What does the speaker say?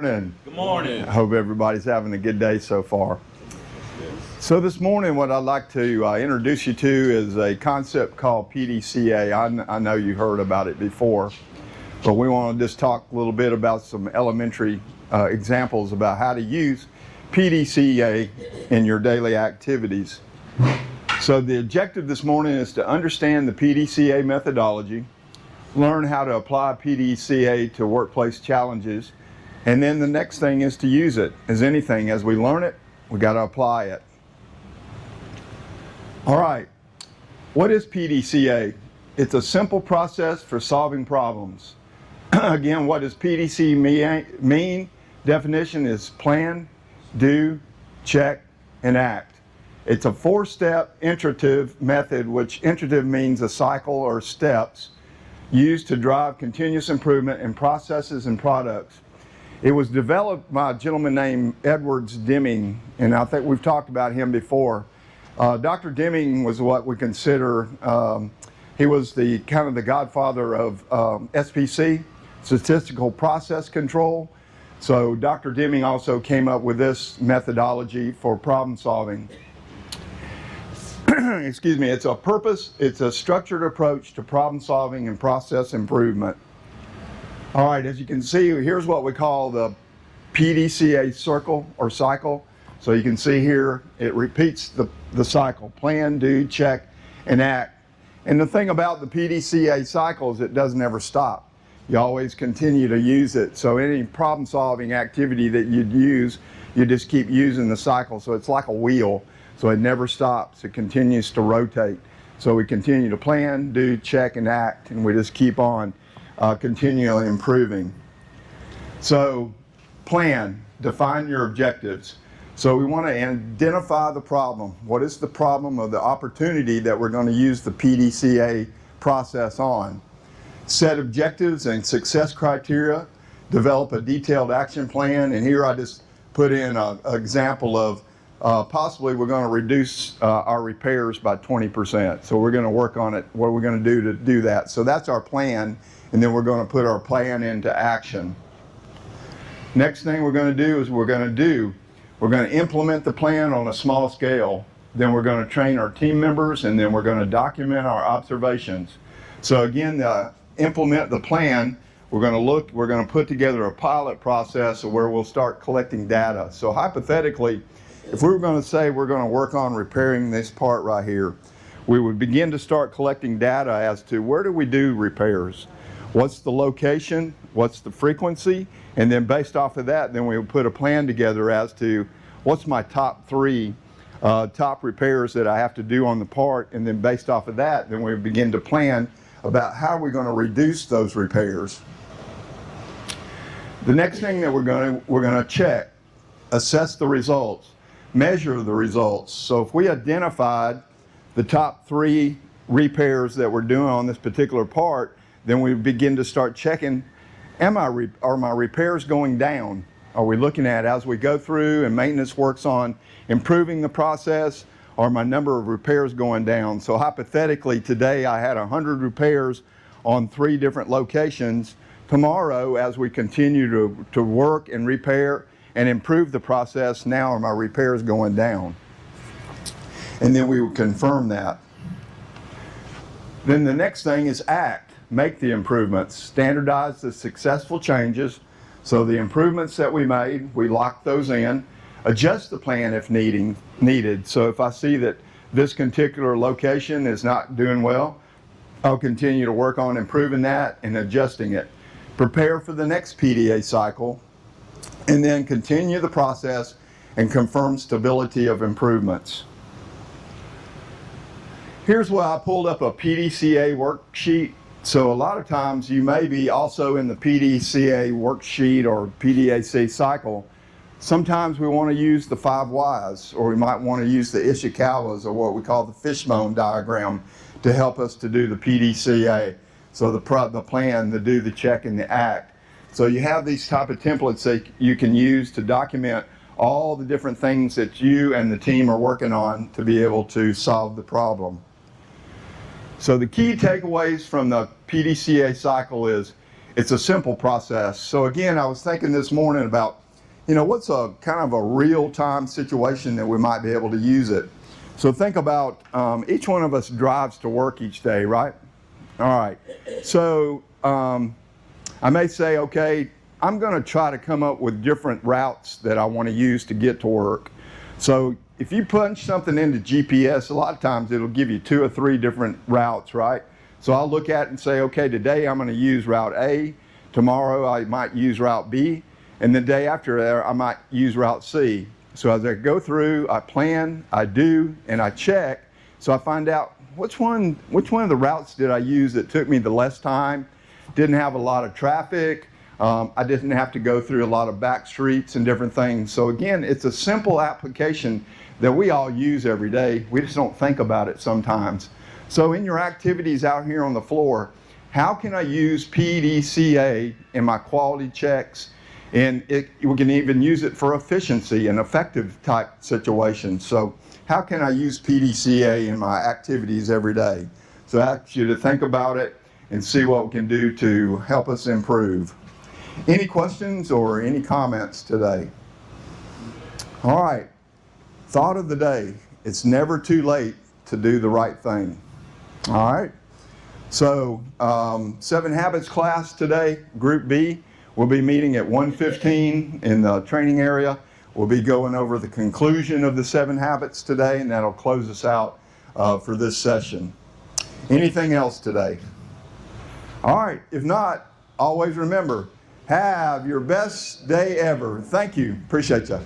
Morning. Good morning. I hope everybody's having a good day so far. So this morning what I'd like to introduce you to is a concept called PDCA. I know you've heard about it before, but we want to just talk a little bit about some elementary examples about how to use PDCA in your daily activities. So the objective this morning is to understand the PDCA methodology, learn how to apply PDCA to workplace challenges, and then the next thing is to use it. As anything, as we learn it, we got to apply it. All right, what is PDCA? It's a simple process for solving problems. Again, what does PDCA mean? Definition is plan, do, check, and act. It's a four-step iterative method, which iterative means a cycle or steps used to drive continuous improvement in processes and products. It was developed by a gentleman named Edwards Deming, and I think we've talked about him before. Dr. Deming was what we consider, he was the kind of the godfather of SPC, statistical process control. So Dr. Deming also came up with this methodology for problem solving. Excuse me, it's a structured approach to problem solving and process improvement. All right, as you can see, here's what we call the PDCA circle or cycle. So you can see here, it repeats the cycle: plan, do, check, and act. And the thing about the PDCA cycle is it doesn't ever stop. You always continue to use it. So any problem solving activity that you'd use, you just keep using the cycle. So it's like a wheel. So it never stops. It continues to rotate. So we continue to plan, do, check, and act, and we just keep on continually improving. So plan, define your objectives. So we want to identify the problem. What is the problem or the opportunity that we're going to use the PDCA process on? Set objectives and success criteria, develop a detailed action plan, and here I just put in an example of possibly we're going to reduce our repairs by 20%. So we're going to work on it. What are we going to do that? So that's our plan, and then we're going to put our plan into action. Next thing we're going to do is we're going to implement the plan on a small scale. Then we're going to train our team members, and then we're going to document our observations. So again, implement the plan. We're going to put together a pilot process where we'll start collecting data. So hypothetically, if we were going to say we're going to work on repairing this part right here, we would begin to start collecting data as to where do we do repairs? What's the location? What's the frequency? And then based off of that, then we would put a plan together as to what's my top three top repairs that I have to do on the part. And then based off of that, then we begin to plan about how we're going to reduce those repairs. The next thing that we're going to check, assess the results, measure the results. So if we identified the top three repairs that we're doing on this particular part, then we begin to start checking, are my repairs going down? Are we looking at, as we go through and maintenance works on improving the process, are my number of repairs going down? So hypothetically today I had 100 repairs on 3 different locations. Tomorrow, as we continue to work and repair and improve the process, now are my repairs going down? And then we will confirm that. Then the next thing is act, make the improvements, standardize the successful changes. So the improvements that we made, we lock those in, adjust the plan if needed. So if I see that this particular location is not doing well, I'll continue to work on improving that and adjusting it. Prepare for the next PDA cycle, and then continue the process and confirm stability of improvements. Here's where I pulled up a PDCA worksheet. So a lot of times you may be also in the PDCA worksheet or PDCA cycle. Sometimes we want to use the 5 whys, or we might want to use the Ishikawa's, or what we call the fishbone diagram, to help us to do the PDCA. So the plan, the do, the check, and the act. So you have these type of templates that you can use to document all the different things that you and the team are working on to be able to solve the problem. So the key takeaways from the PDCA cycle is it's a simple process. So again, I was thinking this morning about, what's a kind of a real-time situation that we might be able to use it. So think about each one of us drives to work each day, right? All right. So I may say, okay, I'm going to try to come up with different routes that I want to use to get to work. So if you punch something into GPS, a lot of times it'll give you 2 or 3 different routes, right? So I'll look at it and say, okay, today I'm going to use route A, tomorrow I might use route B, and the day after that I might use route C. So as I go through, I plan, I do, and I check, so I find out which one of the routes did I use that took me the less time, didn't have a lot of traffic, I didn't have to go through a lot of back streets and different things. So again, it's a simple application that we all use every day. We just don't think about it sometimes. So in your activities out here on the floor, how can I use PDCA in my quality checks? And we can even use it for efficiency and effective type situations. So how can I use PDCA in my activities every day? So I ask you to think about it and see what we can do to help us improve. Any questions or any comments today? All right, thought of the day, it's never too late to do the right thing. All right, so 7 Habits class today, Group B, we'll be meeting at 1:15 in the training area. We'll be going over the conclusion of the 7 Habits today, and that'll close us out for this session. Anything else today? All right, if not, always remember, have your best day ever. Thank you. Appreciate you.